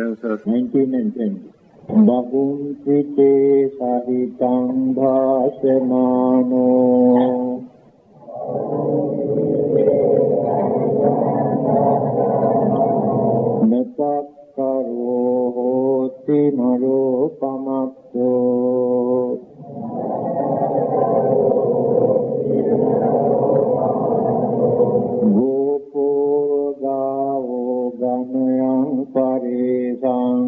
stanzas 19 and 20. Bahunti sahitang bhasemano natakkaro hoti naropamatto gopo gavo ganayang paresang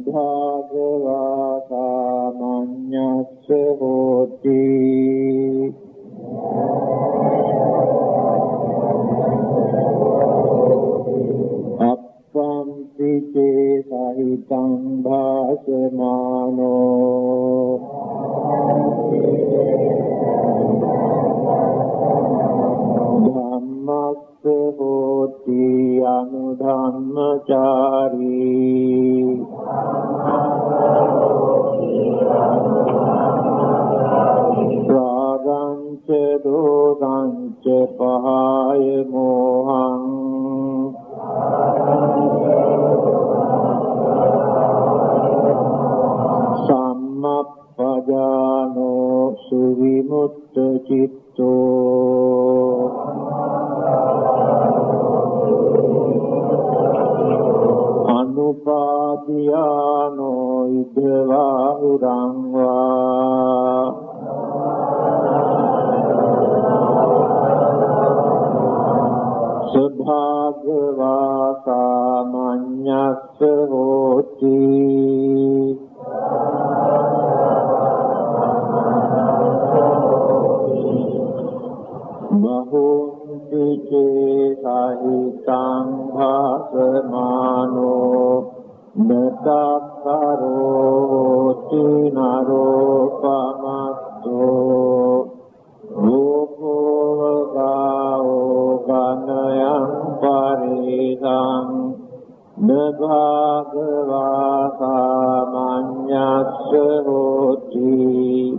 bhagavata manyasya hoti appampi te sahitang bhasemano dhammasya hoti anudhammachari raganca dosanca pahaya mohang sammappadano suvimutta citto anupadiyano idva urangva subhagavata manyasya hoti bahunti te sahitang bhasemano natakkaro hoti naropamatto gopo gavo ganayang paresang bhagavata manyasya hoti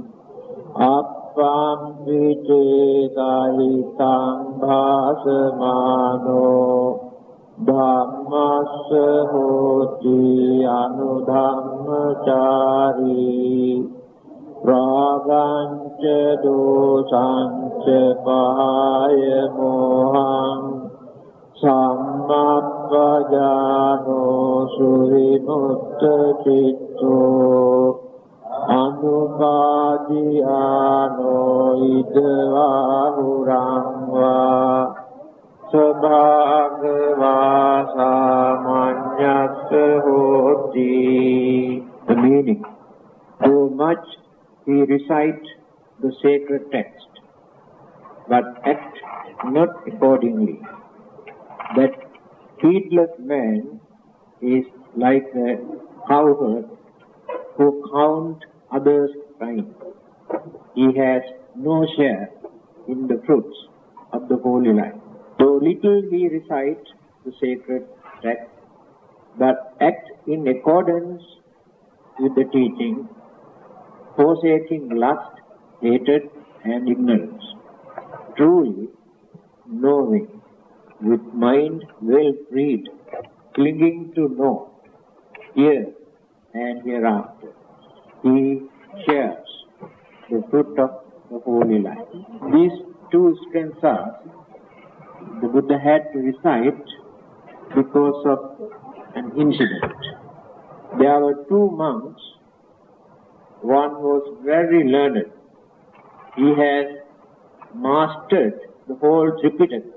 appampi te sahitang bhasemano dhammasya hoti anudhammachari raganca dosanca pahaya mohang sammappadano suvimutta citto anupadiyano idva urangva sabhagavata manyasya hoti. The meaning: so much he recite the sacred text, but act not accordingly. That heedless man is like a cowherd who count others' time. He has no share in the fruits of the holy life. So little he recite the sacred text, but act in accordance with the teaching, forsaking lust, hatred and ignorance. Truly knowing, with mind well freed, clinging to know, here and hereafter, he shares the fruit of the holy life. These two stanzas the Buddha had to recite because of an incident. There were two monks. One was very learned. He had mastered the whole Tripitaka.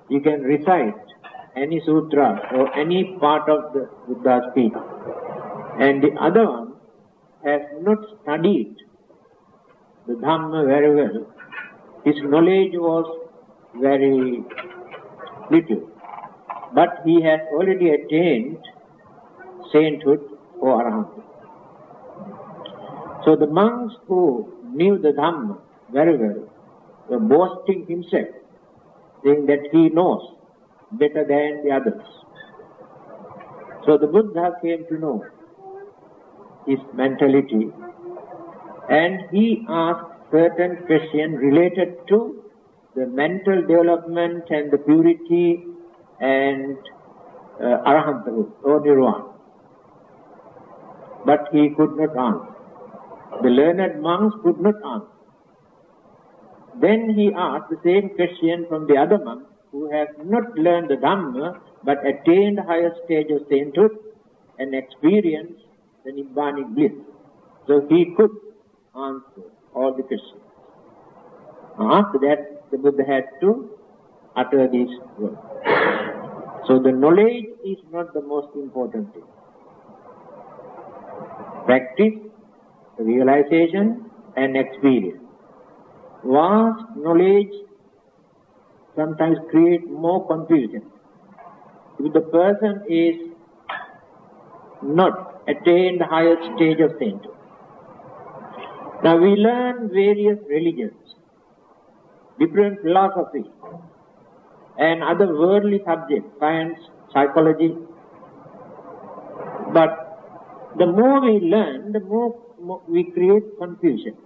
He can recite any sutra or any part of the Buddha's speech. And the other one has not studied the Dhamma very well. His knowledge was very little. But he has already attained sainthood or arahanthood. So the monks who knew the Dhamma very well were boasting himself, saying that he knows better than the others. So the Buddha came to know his mentality, and he asked certain questions related to the mental development and the purity and Arahanta or Nirvana. But he could not answer. The learned monks could not answer. Then he asked the same question from the other monks who have not learned the Dhamma but attained the higher stage of sainthood and experienced the Nibbanic bliss. So he could answer all the questions. After that, the Buddha had to utter these words. So the knowledge is not the most important thing. Practice, realization and experience. Vast knowledge sometimes creates more confusion. If the person is not attained the highest stage of sainthood. Now we learn various religions, different philosophies, and other worldly subjects, science, psychology. But the more we learn, the more we create confusion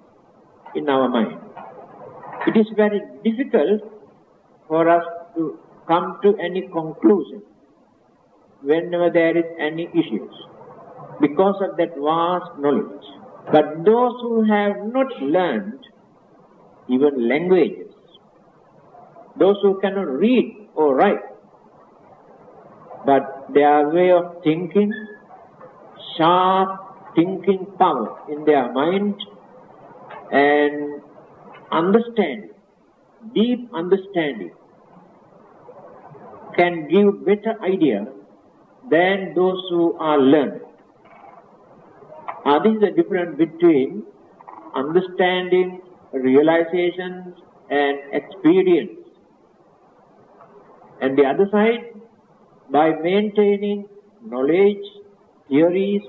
in our mind. It is very difficult for us to come to any conclusion whenever there is any issues because of that vast knowledge. But those who have not learned even languages, those who cannot read or write, but their way of thinking, sharp thinking power in their mind and understanding, deep understanding, can give better idea than those who are learned. This is the difference between understanding, realizations and experience. And the other side, by maintaining knowledge, theories,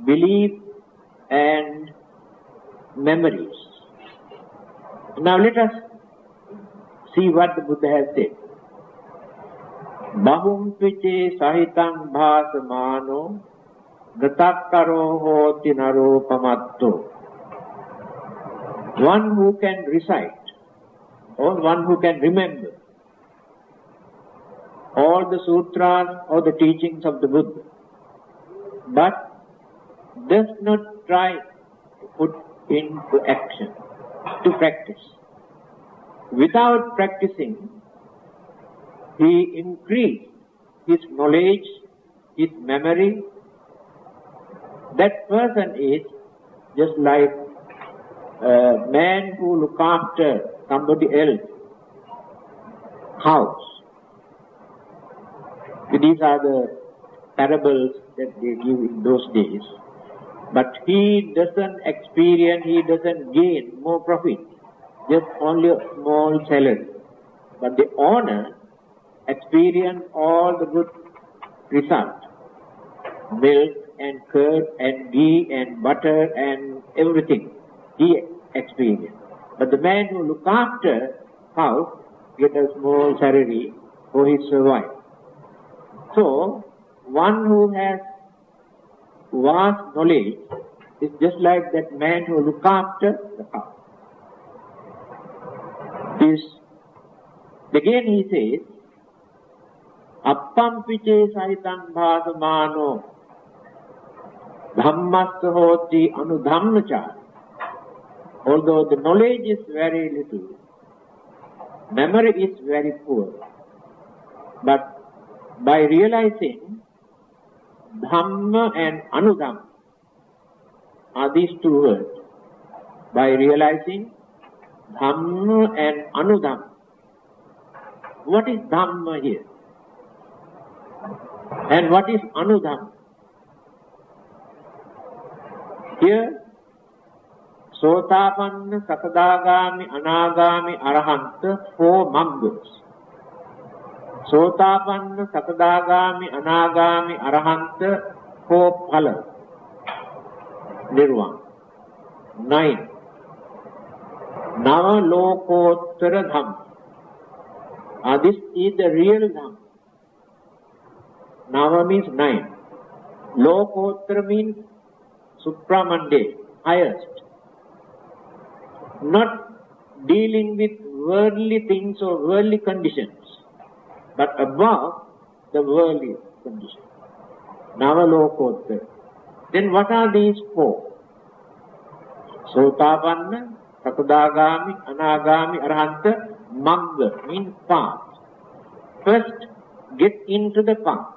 belief and memories. Now let us see what the Buddha has said. Bahum piche sahitang bhasamano gatakkaro hoti naropamatto. One who can recite or one who can remember all the sutras or the teachings of the Buddha, but does not try to put into action, to practice. Without practicing, he increased his knowledge, his memory. That person is just like a man who looks after somebody else's house. These are the parables that they give in those days. But he doesn't experience, he doesn't gain more profit, just only a small salary. But the owner experience all the good results, milk and curd and ghee and butter and everything he experienced. But the man who look after house get a small salary for his survival. So, one who has vast knowledge is just like that man who look after the house. Again he says, Appam piche sahitang bhasamano dhammassa hoti anudhammacha. Although the knowledge is very little, memory is very poor, but by realizing Dhamma and Anudhamma are these two words. By realizing Dhamma and Anudhamma. What is Dhamma here? And what is Anudhamma? Here, Sotapanna, Sakadagami, Anagami, Arahanta, 4 members. Sotapanna, Sakadagami, Anagami, Arahanta, 4 phalas. Nirvana. 9. Nava Lokottara Dhamma. This is the real Dhamma. Nava means 9. Lokottara means supramande, highest. Not dealing with worldly things or worldly conditions, but above the worldly conditions. Navalokottara. Then what are these four? Sotapanna, Sakadagami, Anagami, Arhanta, Magga, means path. First, get into the path.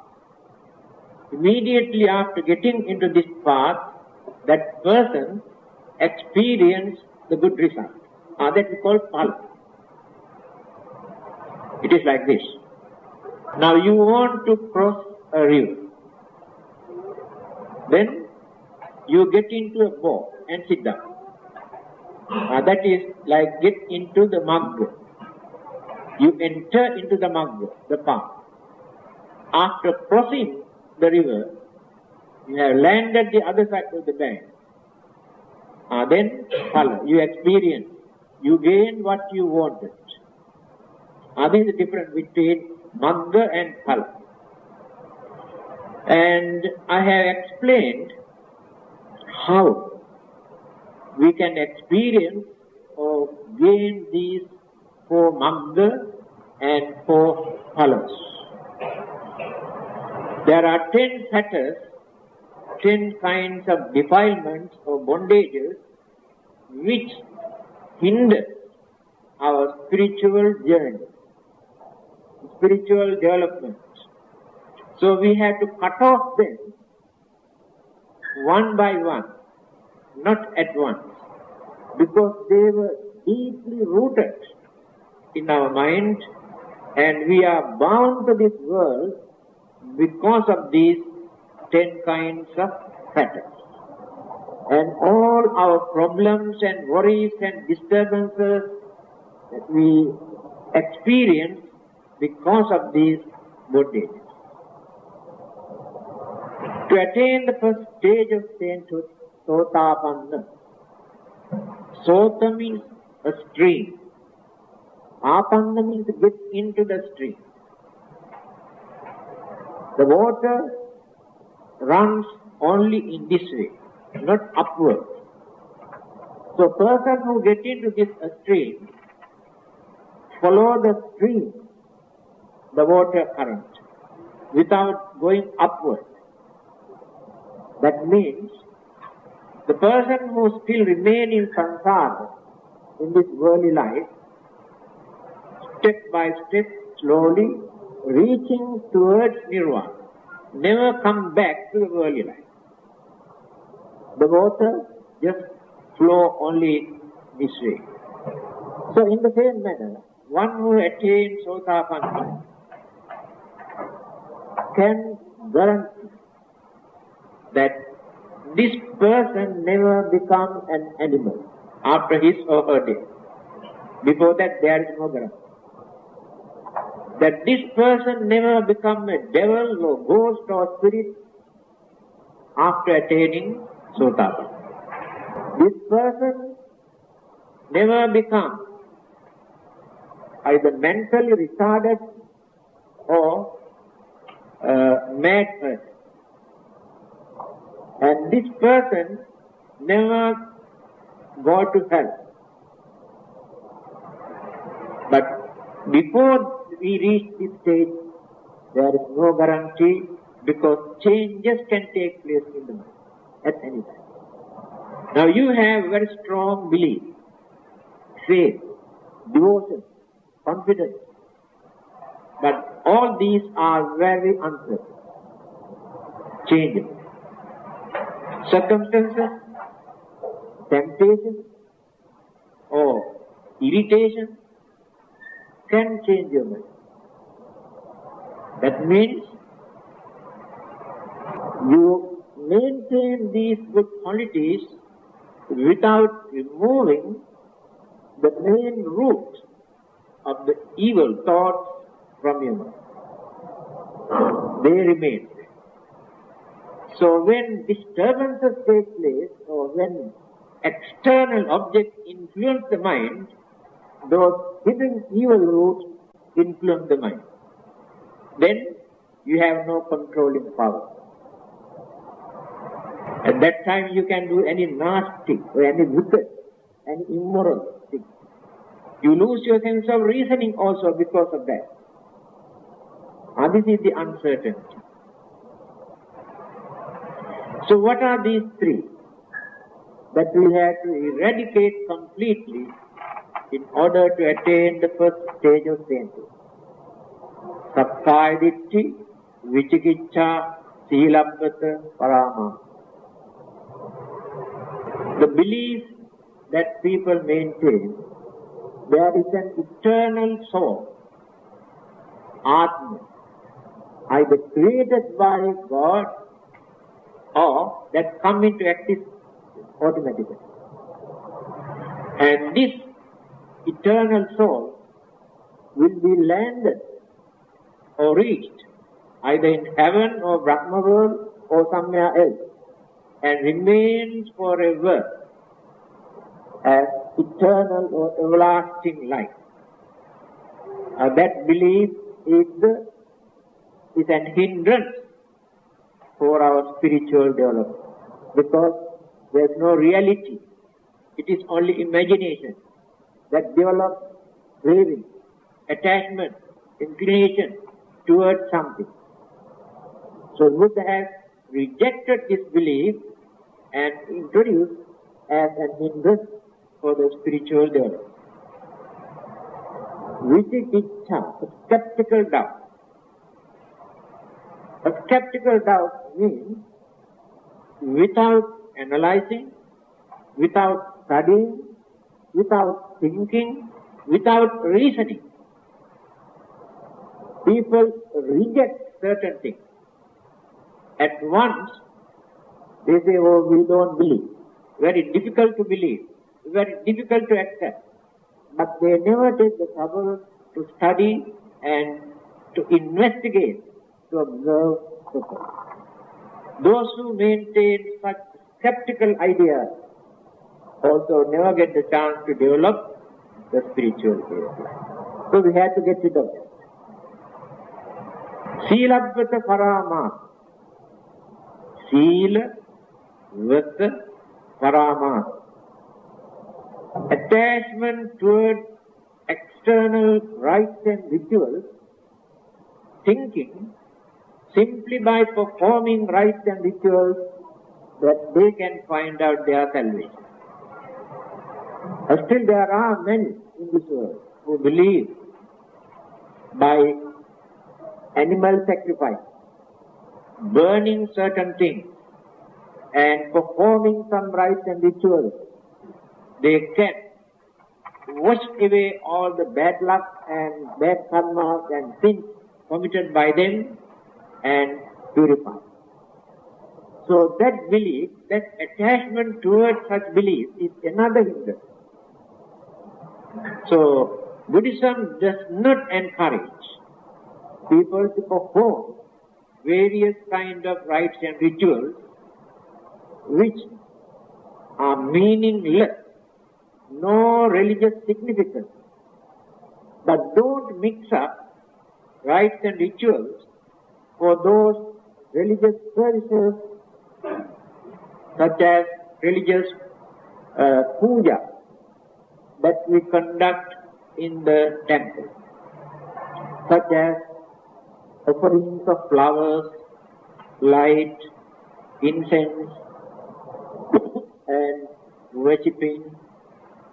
Immediately after getting into this path, that person experience the good result. That we call phala. It is like this. Now you want to cross a river. Then you get into a boat and sit down. That is like get into the magga. You enter into the magga, the path. After crossing the river, you have landed the other side of the bank. Then phala, you experience, you gain what you wanted. This is the difference between magga and phala. And I have explained how we can experience or gain these four magga and four phalas. There are 10 fetters, 10 kinds of defilements or bondages which hinder our spiritual journey, spiritual development. So we have to cut off them one by one, not at once, because they were deeply rooted in our mind and we are bound to this world because of these 10 kinds of fetters. And all our problems and worries and disturbances that we experience because of these bondages. To attain the first stage of sainthood, Sotapanna. Sota means a stream. Apanna means get into the stream. The water runs only in this way, not upward. So person who gets into this stream, follow the stream, the water current, without going upward. That means the person who still remains in samsara, in this worldly life, step by step, slowly, reaching towards nirvana, never come back to the worldly life. The water just flow only this way. So in the same manner, one who attains Sotapanna can guarantee that this person never becomes an animal after his or her death. Before that there is no guarantee. That this person never becomes a devil or ghost or spirit after attaining Sotapanna. This person never becomes either mentally retarded or mad person. And this person never go to hell. But before we reach this stage, there is no guarantee because changes can take place in the mind at any time. Now you have very strong belief, faith, devotion, confidence, but all these are very uncertain, changing. Circumstances, temptation, or irritation can change your mind. That means you maintain these good qualities without removing the main root of the evil thoughts from your mind. They remain. So when disturbances take place or when external objects influence the mind, those hidden evil roots influence the mind. Then you have no controlling power. At that time you can do any nasty or any wicked, any immoral thing. You lose your sense of reasoning also because of that. And this is the uncertainty. So what are these three that we have to eradicate completely in order to attain the first stage of sainthood? Sakkaya Ditthi, Vicikiccha, Silabbata, Parama. The belief that people maintain there is an eternal soul, Atma, either created by God or that come into existence automatically. And this eternal soul will be landed or reached either in heaven or Brahma world or somewhere else and remains forever as eternal or everlasting life. That belief is an hindrance for our spiritual development because there is no reality. It is only imagination that develops craving, attachment, inclination towards something. So Buddha has rejected this belief and introduced as an hindrance for the spiritual development. Vicikiccha, a skeptical doubt. A skeptical doubt means without analyzing, without studying, without thinking, without reasoning, people reject certain things. At once, they say, oh, we don't believe. Very difficult to believe, very difficult to accept. But they never take the trouble to study and to investigate, to observe the fact. Those who maintain such skeptical ideas also never get the chance to develop the spiritual life. So we have to get rid of that. Silabbata Parama. Sila Vata Parama. Attachment towards external rites and rituals, thinking simply by performing rites and rituals that they can find out their salvation. Still there are many in this world who believe by animal sacrifice, burning certain things and performing some rites and rituals, they can wash away all the bad luck and bad karmas and sins committed by them and purify. So that belief, that attachment towards such belief is another hindrance. So Buddhism does not encourage people to perform various kind of rites and rituals which are meaningless, no religious significance. But don't mix up rites and rituals for those religious services such as religious puja that we conduct in the temple, such as offerings of flowers, light, incense, and worshipping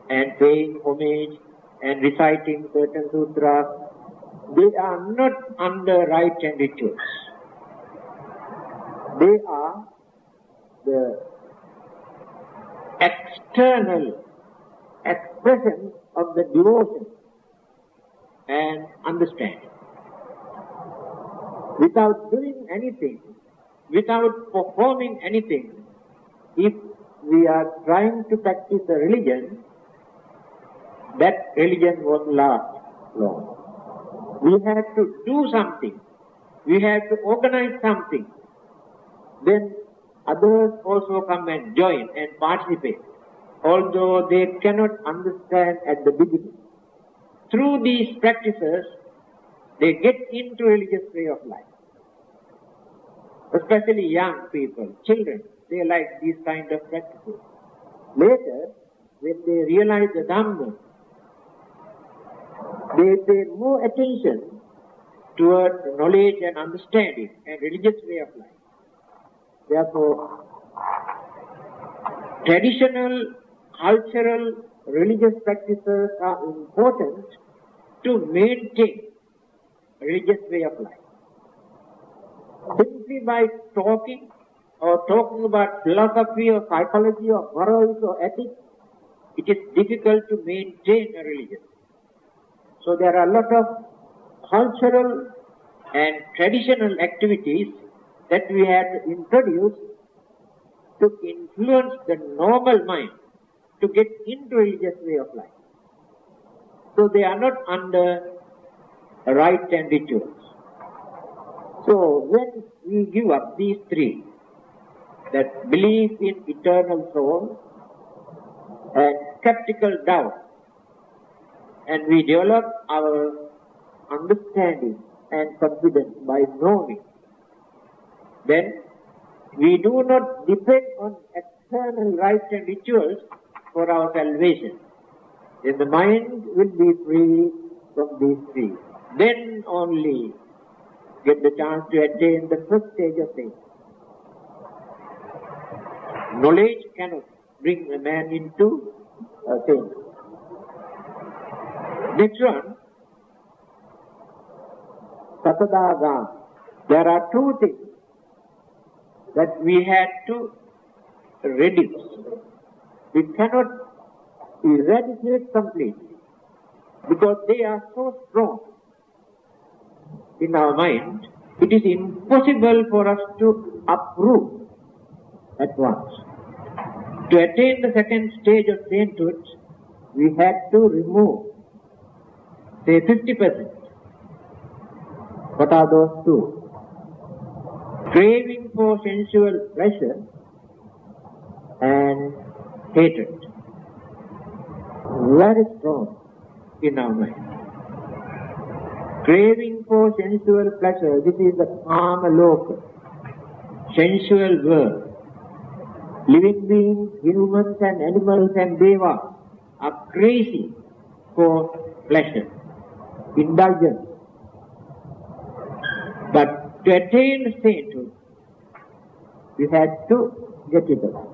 and paying homage and reciting certain sutras. They are not under rites and rituals. They are the external expression of the devotion and understanding. Without doing anything, without performing anything, if we are trying to practice a religion, that religion won't last long. We have to do something. We have to organize something. Then others also come and join and participate, although they cannot understand at the beginning. Through these practices, they get into religious way of life. Especially young people, children, they like these kind of practices. Later, when they realize the Dhamma, they pay more attention towards knowledge and understanding and religious way of life. Therefore, traditional, cultural, religious practices are important to maintain a religious way of life. Simply by talking about philosophy or psychology or morals or ethics, it is difficult to maintain a religion. So there are a lot of cultural and traditional activities that we have to introduce to influence the normal mind to get into religious way of life. So they are not under rite and rituals. So when we give up these three, that belief in eternal soul and skeptical doubt, and we develop our understanding and confidence by knowing, then we do not depend on external rites and rituals for our salvation. Then the mind will be free from these three. Then only get the chance to attain the first stage of faith. Knowledge cannot bring a man into faith. Next one, Satadagam. There are two things that we had to reduce. We cannot eradicate completely because they are so strong in our mind. It is impossible for us to uproot at once. To attain the second stage of sainthood, we had to remove, say, 50%. What are those two? Craving for sensual pleasure and hatred. Very strong in our mind. Craving for sensual pleasure, this is the Kamma loka, sensual world. Living beings, humans and animals and devas are crazy for pleasure, indulgence. But to attain sainthood, we had to get it away.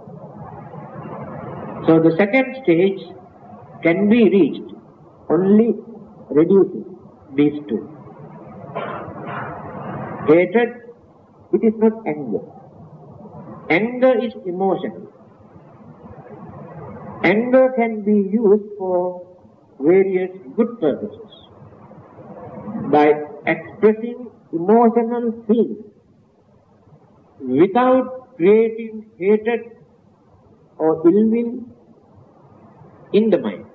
So the second stage can be reached only reducing these two. Hatred, it is not anger. Anger is emotion. Anger can be used for various good purposes. By expressing emotional feelings without creating hatred or ill will in the mind.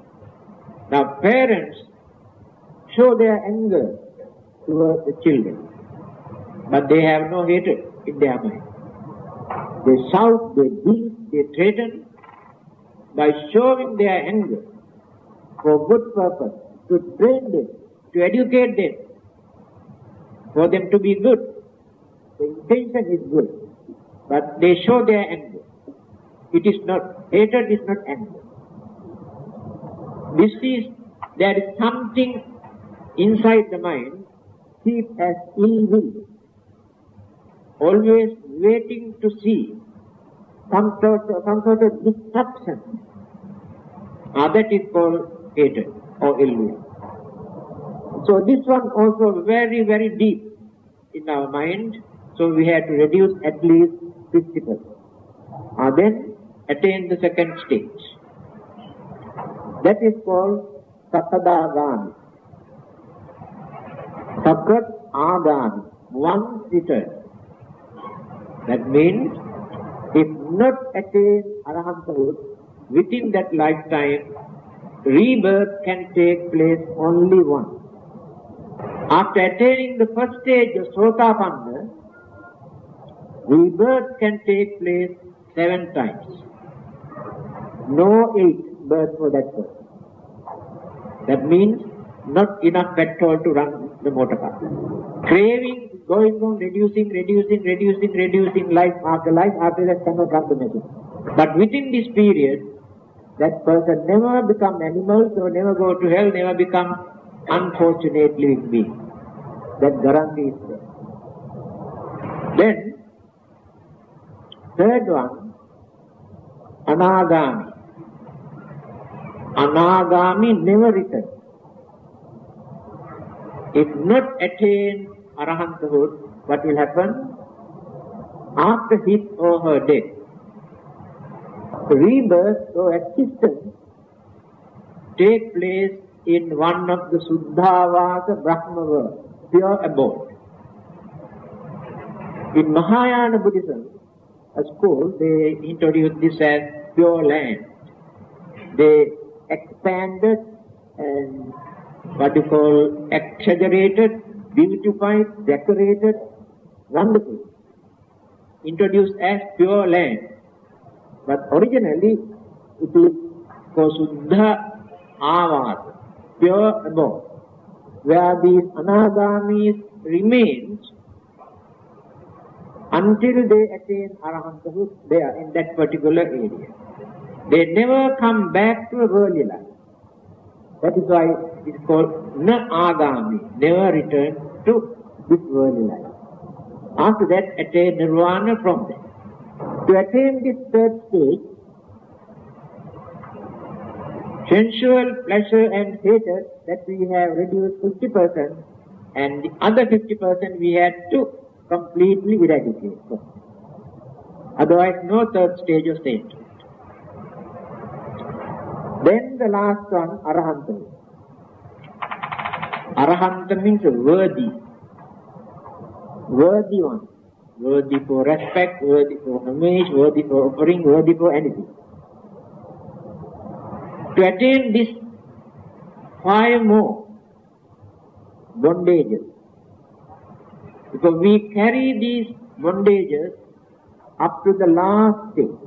Now parents show their anger towards the children, but they have no hatred in their mind. They shout, they beat, they threaten by showing their anger for good purpose, to train them, to educate them, for them to be good. The intention is good, but they show their anger. It is not, hatred is not anger. There is something inside the mind, keep as ill will, always waiting to see some sort of disruption. That is called hatred or ill will. So this one also very, very deep in our mind. So we have to reduce at least 50%. Then attain the second stage. That is called Satadagami. Sakat Agami, one return. That means if not attain Arahanthood within that lifetime, rebirth can take place only once. After attaining the first stage of Sotapanna, rebirth can take place 7 times. No 8 births for that person. That means not enough petrol to run the motor car. Craving is going on, reducing life after that cannot run the machine. But within this period, that person never become animals or never go to hell, never become unfortunate living being. That guarantee is there. Then, third one, anagami. Anagami never returns. If not attain arahanthood, what will happen? After his or her death, rebirth or existence take place in one of the Suddhavasa Brahma world, pure abode. In Mahayana Buddhism, a school, they introduced this as pure land. They expanded and what you call exaggerated, beautified, decorated, wonderful. Introduced as pure land. But originally it is called Suddha Avasa, pure abode, where these anagamis remain until they attain arahanthood there in that particular area. They never come back to a worldly life. That is why it is called na agami, never return to this worldly life. After that, attain nirvana from there. To attain this third stage, sensual pleasure and hatred that we have reduced 50%, and the other 50% we had to completely eradicate. Otherwise, no third stage of sainthood. Then the last one, arahanta. Arahanta means worthy. Worthy one. Worthy for respect, worthy for homage, worthy for offering, worthy for anything. To attain this 5 more bondages, because we carry these bondages up to the last stage.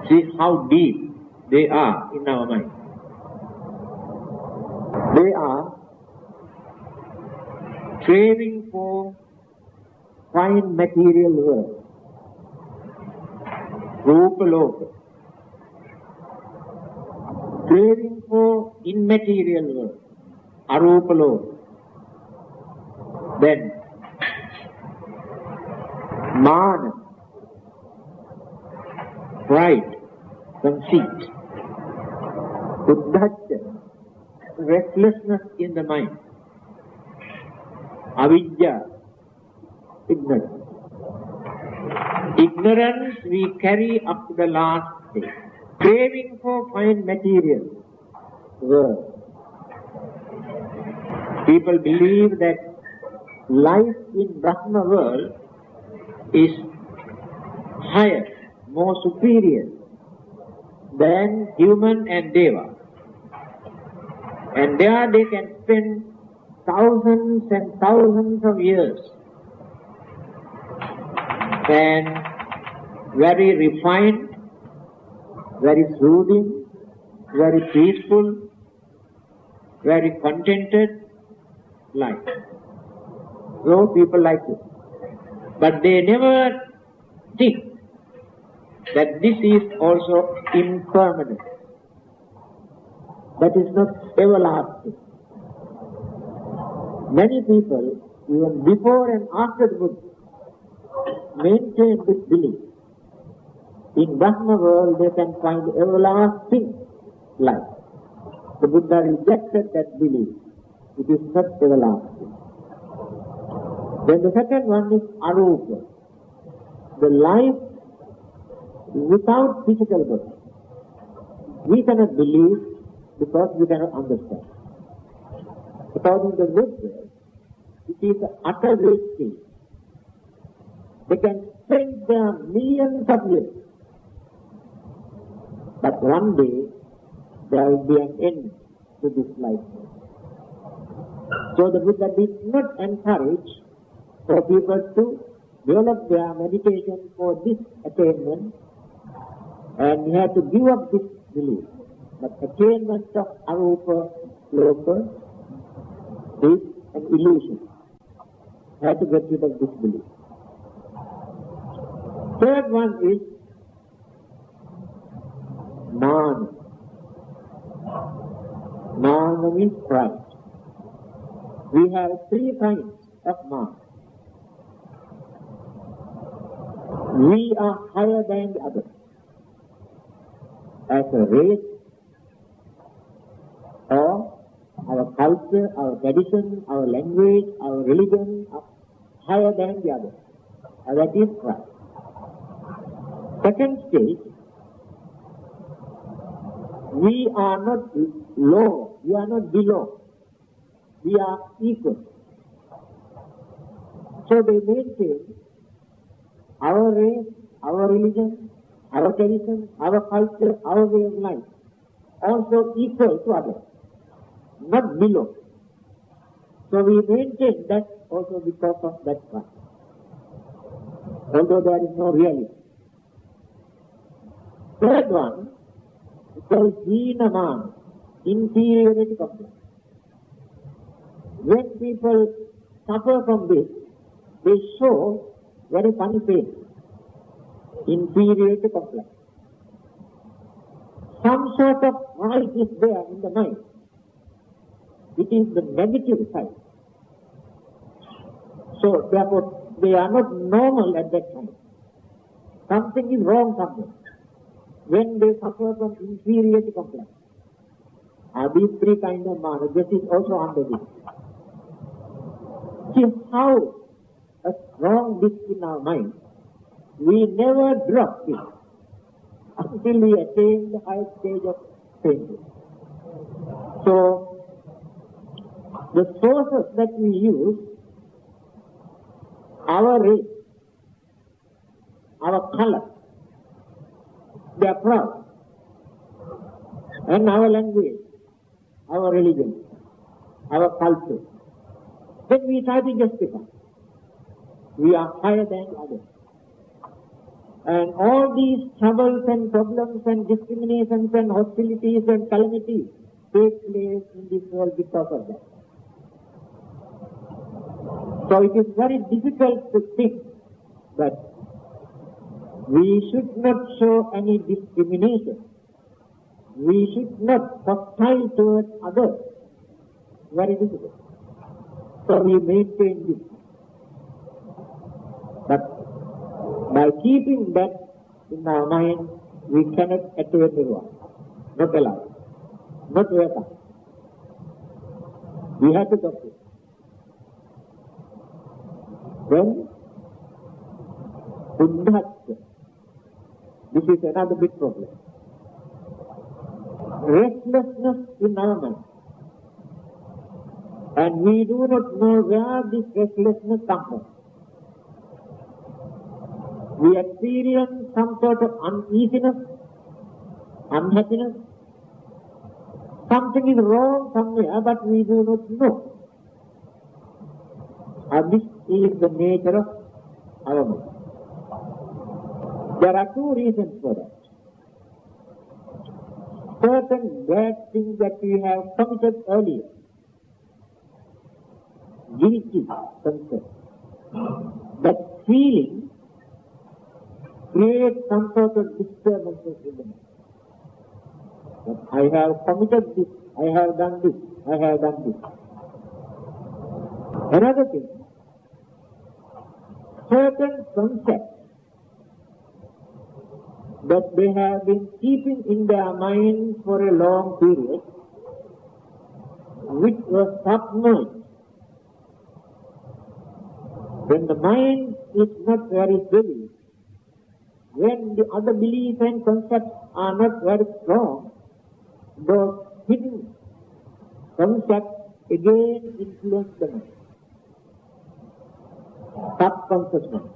See how deep they are in our mind. They are craving for fine material world, rupa loka. Craving for immaterial world, arupa loka. Then, mana, pride, conceit, uddhacca, restlessness in the mind, avidya, ignorance. Ignorance we carry up to the last stage. Craving for fine material world. People believe that life in Brahma world is higher, more superior than human and deva. And there they can spend thousands and thousands of years and very refined, very soothing, very peaceful, very contented life. So people like it. But they never think that this is also impermanent. That is not everlasting. Many people, even before and after the Buddha, maintain this belief. In Brahma world they can find everlasting life. The Buddha rejected that belief. It is not everlasting. Then the second one is arupa. The life without physical body. We cannot believe because we cannot understand. According to Buddha, it is the utter wasting. They can spend their millions of years. But one day, there will be an end to this life. So the Buddha did not encourage for people to develop their meditation for this attainment, and you have to give up this belief. But attainment of arupa loka is an illusion. You have to get rid of this belief. Third one is man. Nama means Christ. We have three kinds of mind. We are higher than the others. As a race, or our culture, our tradition, our language, our religion are higher than the others. That is Christ. Second stage, we are not low, we are not below, we are equal. So they maintain our race, our religion, our tradition, our culture, our way of life, also equal to others, not below. So we maintain that also because of that fact, although there is no reality. Third one, is called Dhamma, inferiority complex. When people suffer from this, they show very funny face, inferiority complex. Some sort of pride is there in the mind. It is the negative side. So therefore, they are not normal at that time. Something is wrong somewhere. When they suffer from inferiority complex, these three kinds of mana, this is also under this. See how a strong this in our mind, we never drop it until we attain the high stage of thinking. So, the sources that we use, our race, our color, they are proud, and our language, our religion, our culture. Then we try to justify. We are higher than others. And all these troubles and problems and discriminations and hostilities and calamities take place in this world because of that. So it is very difficult to think that we should not show any discrimination. We should not hostile towards others. Very difficult. So we maintain this. But by keeping that in our mind, we cannot attain Nirvana. Not allowed. Not welcome. We have to go through. Then, Uddhatya. This is another big problem. Restlessness in our mind. And we do not know where this restlessness comes from. We experience some sort of uneasiness, unhappiness. Something is wrong somewhere, but we do not know. And this is the nature of our mind. There are two reasons for that. Certain bad things that we have committed earlier, guilty concern, that feeling creates some sort of disturbances in the mind. That I have committed this, I have done this, I have done this. Another thing, certain concepts that they have been keeping in their mind for a long period, which was submerged. When the mind is not very heavy, when the other beliefs and concepts are not very strong, those hidden concepts again influence the mind. Subconscious mind.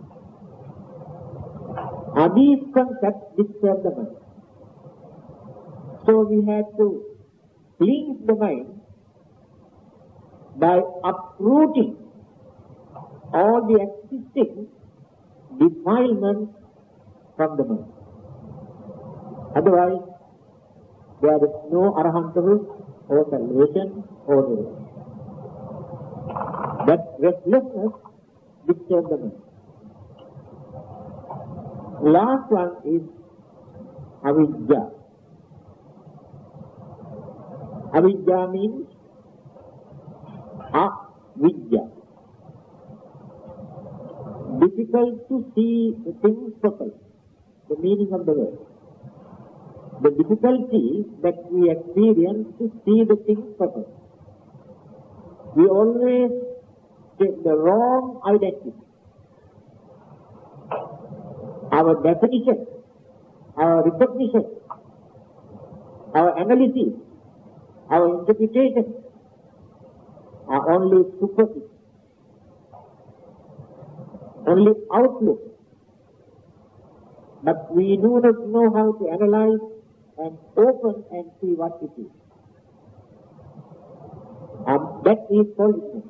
These concepts disturb the mind. So we have to cleanse the mind by uprooting all the existing defilements from the mind. Otherwise, there is no arahanthood or salvation or religion. That restlessness disturbs the mind. Last one is avidya. Avidya means avidya. Difficult to see the things properly. The meaning of the word. The difficulty that we experience to see the things properly. We always take the wrong identity. Our definition, our recognition, our analysis, our interpretation are only superficial, only outlook. But we do not know how to analyze and open and see what it is. And that is foolishness.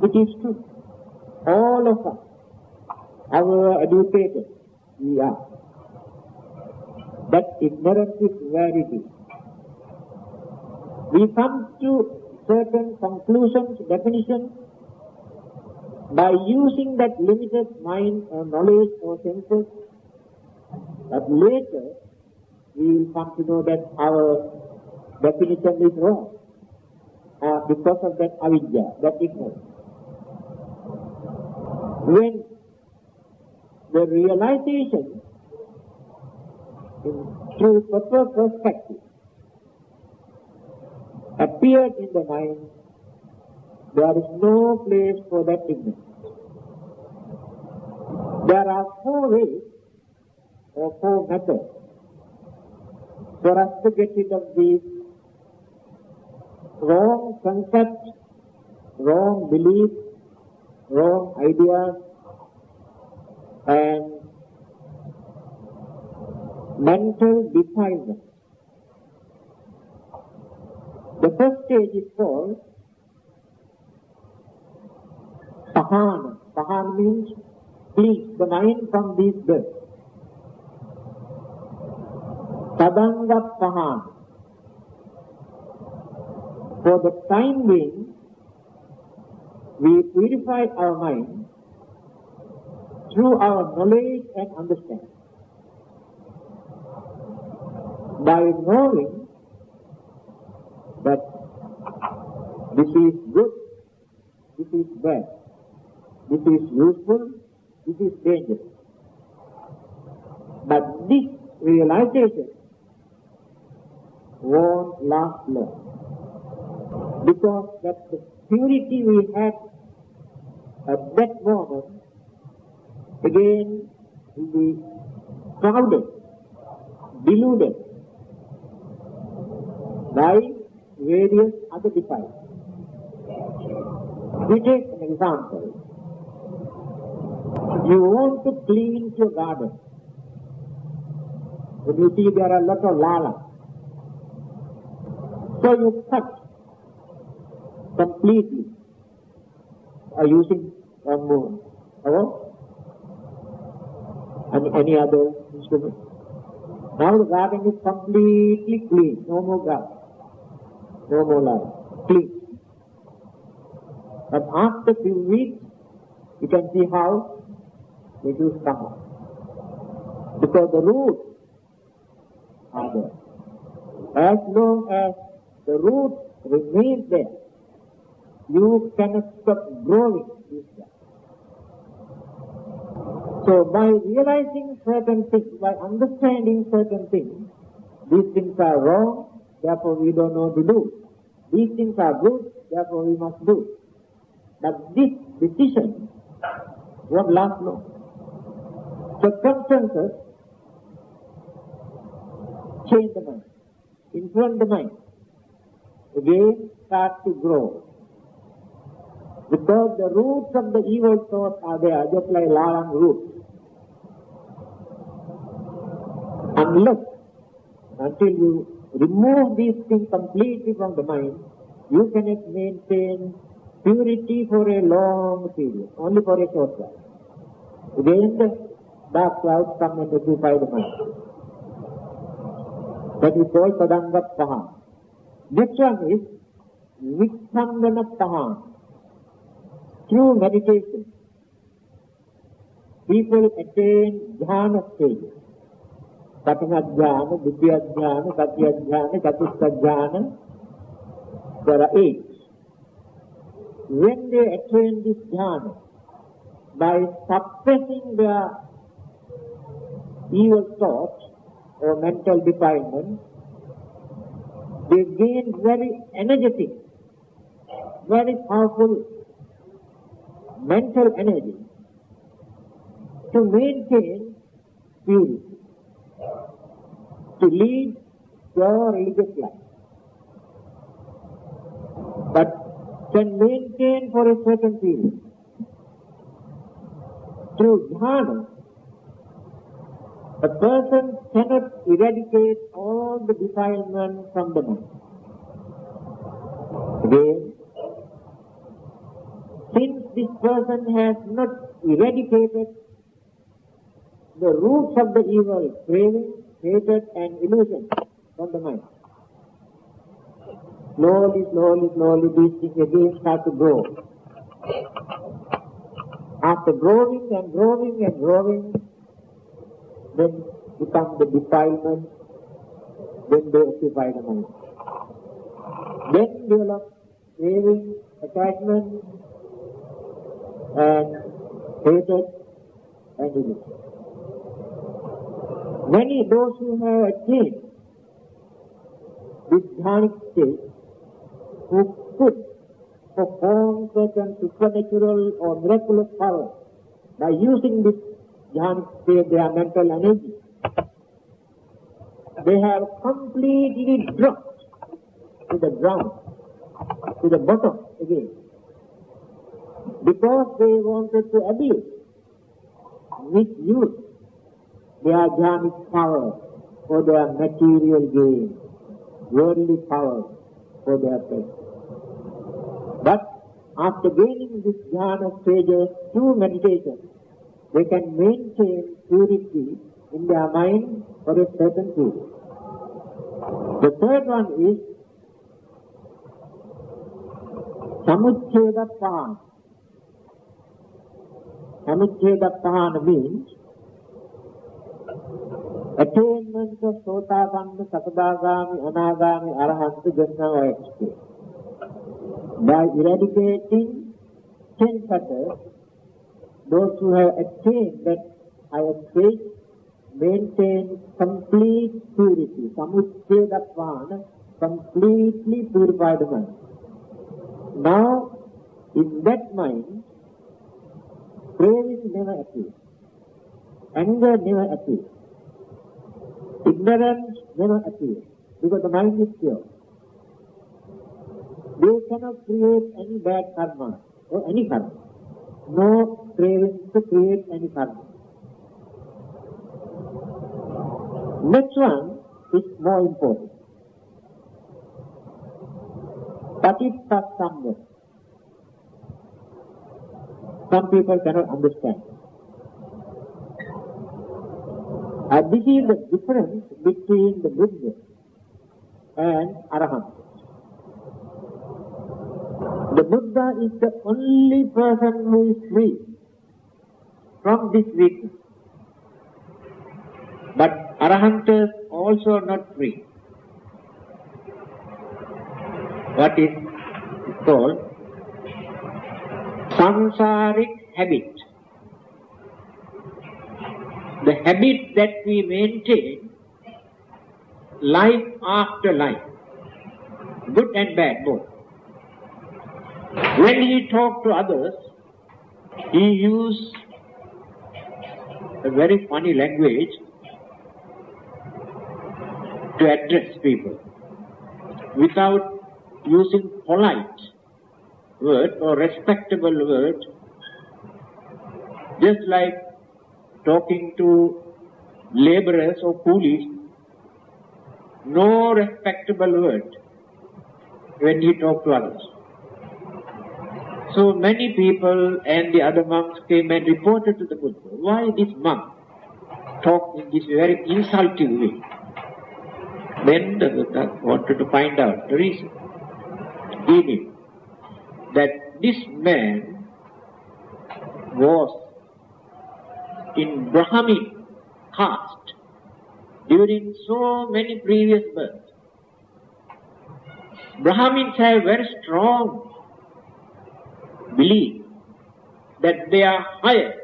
It is true. All of us, our educated, we are. That ignorance is very deep. We come to certain conclusions, definitions, by using that limited mind or knowledge or senses, but later we will come to know that our definition is wrong because of that avidya, that ignorance. When the realization through proper perspective appeared in the mind, there is no place for that ignorance. There are four ways or four methods for us to get rid of these wrong concepts, wrong beliefs, wrong ideas, and mental defilement. The first stage is called pahana. Pahana means clean the mind from these births. Sadanga pahana. For the time being, we purify our mind through our knowledge and understanding. By knowing that this is good, this is bad, this is useful, this is dangerous. But this realization won't last long. Because that the purity we had at that moment again will be clouded, deluded by various other defilements. We take an example. You want to clean your garden. When you see there are a lot of lala, so you cut completely using bamboo or any other instrument. Now the garden is completely clean, no more grass, no more lava, clean. But after a few weeks, you can see how it will come up. Because the roots are there. As long as the roots remain there, you cannot stop growing this plant. So by realizing certain things, by understanding certain things, these things are wrong, therefore we don't know to do. These things are good, therefore we must do. But this decision won't last long. Circumstances change the mind, influence the mind, again start to grow. Because the roots of the evil thoughts are there, just like lalang roots. Until you remove these things completely from the mind, you cannot maintain purity for a long period, only for a short while. Again the dark clouds come and occupy the mind. That is called Sadanga Pahan. Next one is Viksandana Pahan. Through meditation, people attain jhana stage. Prathama-dhyana, Ditya-dhyana, Tatya-dhyana, Chatushta-dhyana. There are 8. When they attain this dhyana, by suppressing their evil thoughts or mental defilement, they gain very energetic, very powerful mental energy to maintain purity, to lead pure religious life. But can maintain for a certain period. Through dhyana, a person cannot eradicate all the defilement from the mind. Again, since this person has not eradicated the roots of the evil, craving, hatred and illusion from the mind, slowly these things again start to grow. After growing, then become the defilement, then they occupy the mind. Then develop craving, attachment, and hatred and illusion. Many those who have attained this dhyanic state, who could perform certain supernatural or miraculous power by using this dhyanic state, their mental energy, they have completely dropped to the ground, to the bottom again, because they wanted to abuse, misuse their dhyanic power for their material gain, worldly power for their pleasure. But after gaining this dhyana stages through meditation, they can maintain purity in their mind for a certain period. The third one is Samuchcheda-pahana. Samuchcheda-pahana means attainment of Sotapanna, Sakadagami, Anagami, Arahanta, just now I explained. By eradicating 10 fetters, those who have attained that higher state maintain complete purity, Samuchcheda-pahana, completely purified mind. Now, in that mind, craving never appears, anger never appears, ignorance never appears, because the mind is pure. They cannot create any bad karma or any karma. No craving to create any karma. Next one is more important. Patitta-sambhava. Some people cannot understand. This is the difference between the Buddha and Arahant. The Buddha is the only person who is free from this weakness. But Arahantas also not free. What is called samsaric habit. The habit that we maintain life after life, good and bad both. When he talked to others, he used a very funny language to address people without using polite word or respectable word, just like talking to laborers or coolies, no respectable word when he talked to others. So many people and the other monks came and reported to the Buddha, why this monk talked in this very insulting way? Then the Buddha wanted to find out the reason. He knew that this man was in Brahmin caste, during so many previous births. Brahmins have very strong belief that they are higher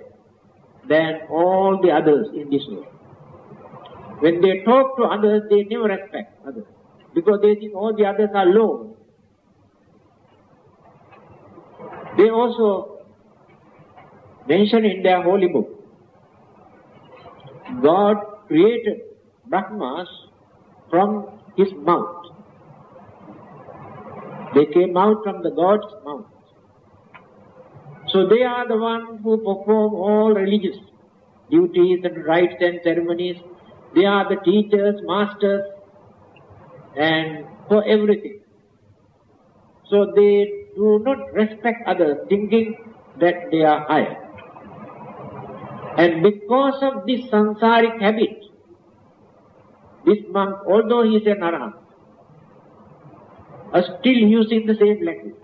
than all the others in this world. When they talk to others, they never respect others, because they think all the others are low. They also mention in their holy book, God created Brahmas from his mouth. They came out from the God's mouth. So they are the ones who perform all religious duties and rites and ceremonies. They are the teachers, masters, and for everything. So they do not respect others, thinking that they are higher. And because of this samsaric habit, this monk, although he is an arahant, are still using the same language.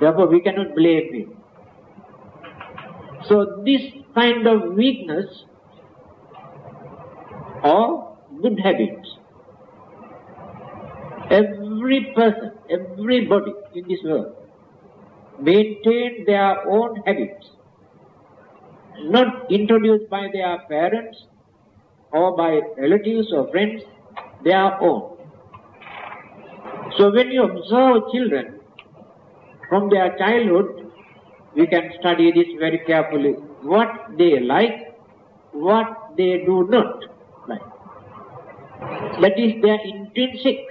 Therefore, we cannot blame him. So this kind of weakness or good habits, every person, everybody in this world maintain their own habits, not introduced by their parents or by relatives or friends, their own. So when you observe children from their childhood, we can study this very carefully, what they like, what they do not like. That is their intrinsic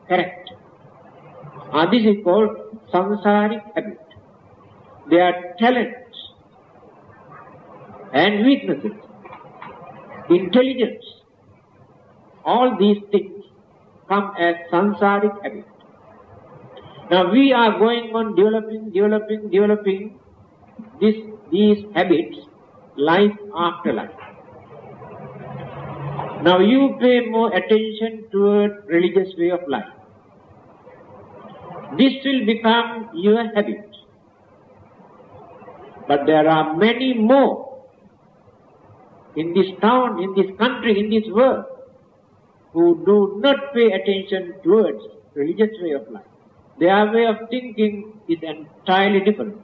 character. This is called samsaric habit. Their talents and weaknesses, intelligence, all these things come as samsaric habit. Now we are going on developing these habits life after life. Now you pay more attention toward religious way of life. This will become your habit. But there are many more in this town, in this country, in this world, who do not pay attention towards religious way of life. Their way of thinking is entirely different.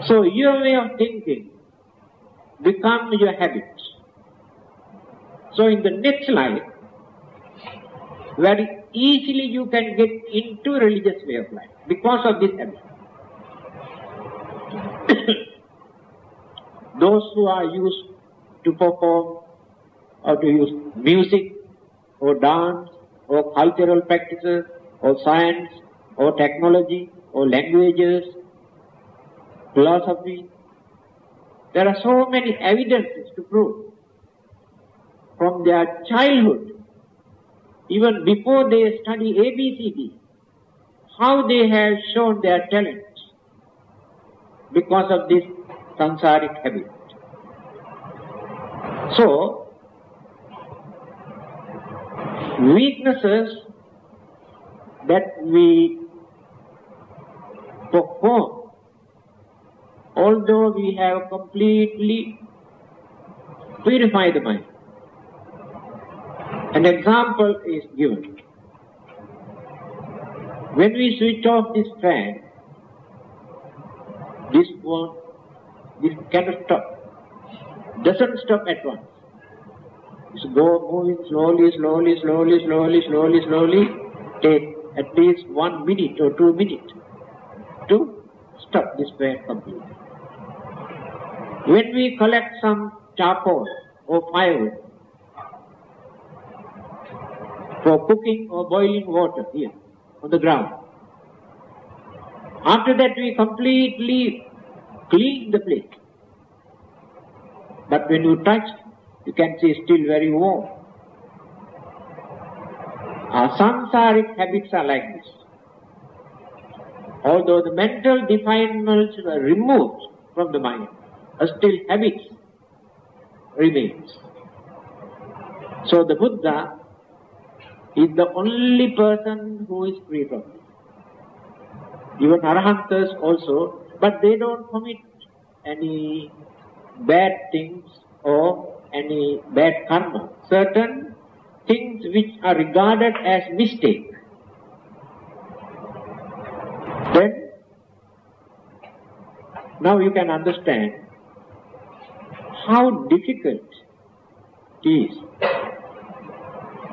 So your way of thinking becomes your habits. So in the next life, very easily you can get into religious way of life because of this habit. Those who are used to perform or to use music or dance or cultural practices or science or technology or languages, philosophy, there are so many evidences to prove from their childhood, even before they study ABCD, how they have shown their talents because of this samsaric habit. So, weaknesses that we perform, although we have completely purified the mind. An example is given. When we switch off this fan, this cannot stop. Doesn't stop at once. It's moving slowly, take at least 1 minute or 2 minutes to stop this fan completely. When we collect some charcoal or firewood for cooking or boiling water here on the ground, after that we completely clean the place. But when you touch, you can see it's still very warm. Our samsaric habits are like this. Although the mental defilements were removed from the mind, still habits remains. So the Buddha is the only person who is free from this. Even Arahantas also, but they don't commit any bad things or any bad karma. Certain things which are regarded as mistake. Then, now you can understand how difficult it is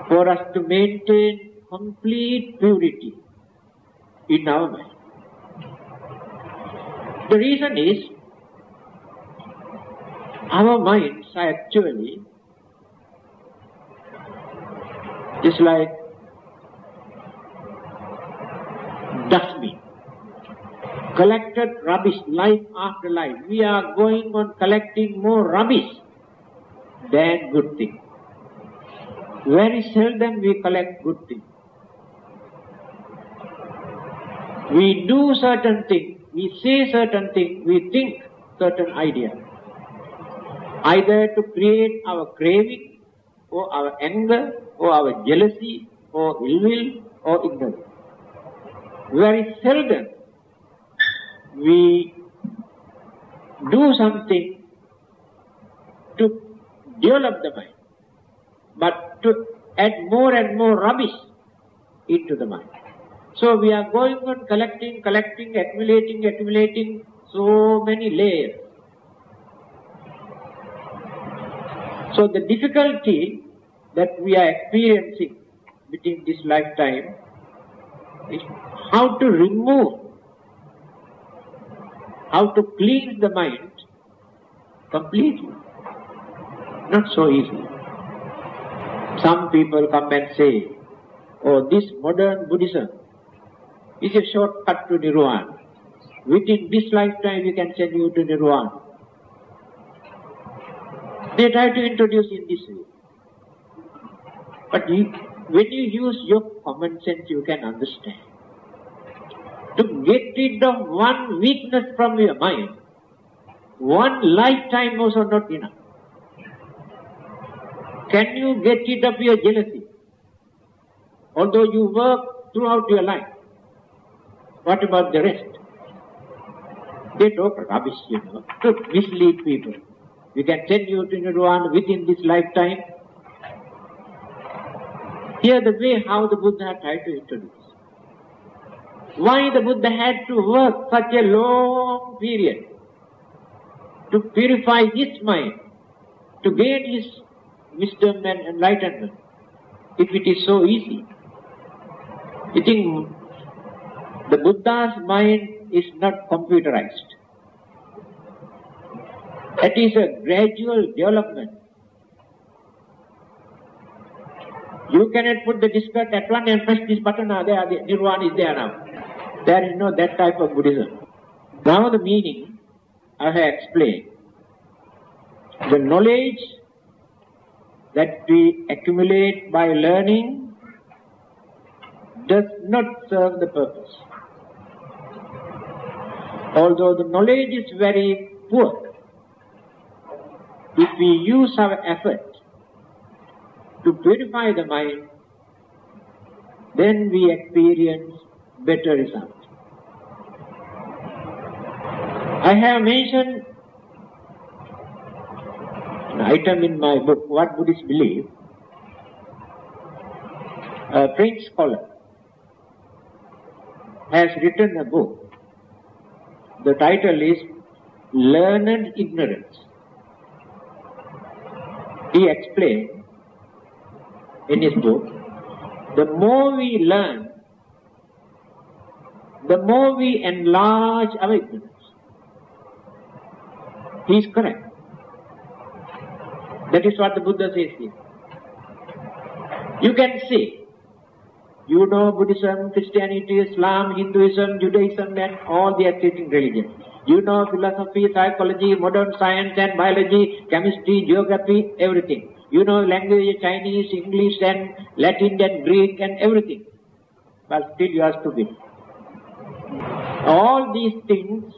for us to maintain complete purity in our mind. The reason is, our minds are actually just like dustbin, collected rubbish life after life. We are going on collecting more rubbish than good things. Very seldom we collect good things. We do certain things, we say certain things, we think certain ideas, either to create our craving, or our anger, or our jealousy, or ill will, or ignorance. Very seldom we do something to develop the mind, but to add more and more rubbish into the mind. So we are going on collecting, accumulating so many layers. So the difficulty that we are experiencing within this lifetime is how to remove, how to cleanse the mind completely. Not so easy. Some people come and say, oh, this modern Buddhism is a shortcut to Nirvana. Within this lifetime we can send you to Nirvana. They try to introduce in this way. But when you use your common sense, you can understand. To get rid of one weakness from your mind, one lifetime also not enough. Can you get rid of your jealousy? Although you work throughout your life. What about the rest? They talk rubbish, to mislead people. We can send you to Nirvana within this lifetime. Here the way how the Buddha tried to introduce. Why the Buddha had to work such a long period to purify his mind, to gain his wisdom and enlightenment, if it is so easy? You think the Buddha's mind is not computerized. It is a gradual development. You cannot put the diskette at one and press this button, there, the Nirvana is there now. There is no that type of Buddhism. Now the meaning I have explained. The knowledge that we accumulate by learning does not serve the purpose. Although the knowledge is very poor, if we use our effort to purify the mind, then we experience better results. I have mentioned an item in my book, What Buddhists Believe. A French scholar has written a book. The title is Learned Ignorance. He explained in his book, the more we learn, the more we enlarge our ignorance. He is correct. That is what the Buddha says here. You can say, you know Buddhism, Christianity, Islam, Hinduism, Judaism and all the existing religions. You know philosophy, psychology, modern science and biology, chemistry, geography, everything. You know language, Chinese, English and Latin and Greek and everything. But still you are stupid. All these things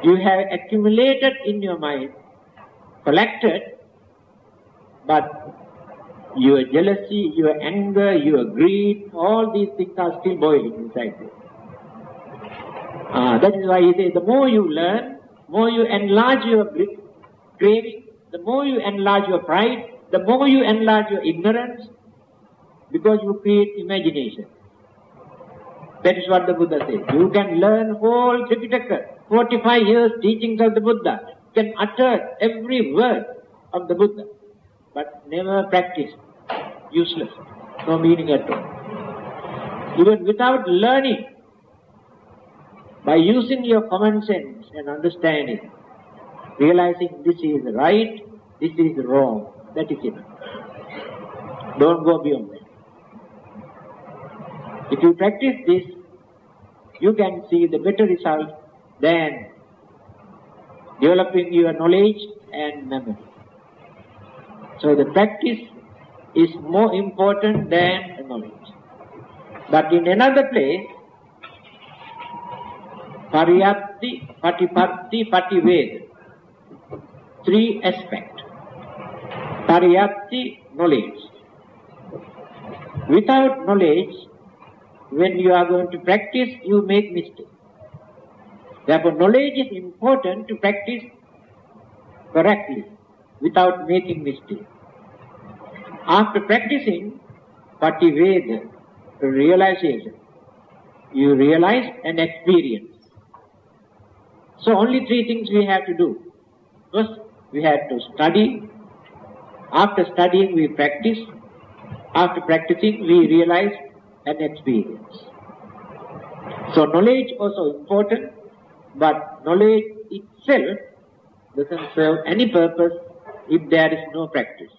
you have accumulated in your mind, collected, but your jealousy, your anger, your greed, all these things are still boiling inside you. That is why he says, the more you learn, more you enlarge your craving, the more you enlarge your pride, the more you enlarge your ignorance, because you create imagination. That is what the Buddha says. You can learn whole Tripitaka, 45 years teachings of the Buddha, you can utter every word of the Buddha, but never practice. Useless. No meaning at all. Even without learning, by using your common sense and understanding, realizing this is right, this is wrong, that is enough. Don't go beyond that. If you practice this, you can see the better result than developing your knowledge and memory. So the practice is more important than the knowledge. But in another place, Pariyatti, Patipatti, Pativeda. Three aspects. Pariyatti, knowledge. Without knowledge, when you are going to practice, you make mistakes. Therefore, knowledge is important to practice correctly, without making mistakes. After practicing, Pativeda, realization, you realize and experience. So only three things we have to do. First, we have to study. After studying, we practice. After practicing, we realize and experience. So knowledge also important, but knowledge itself doesn't serve any purpose if there is no practice.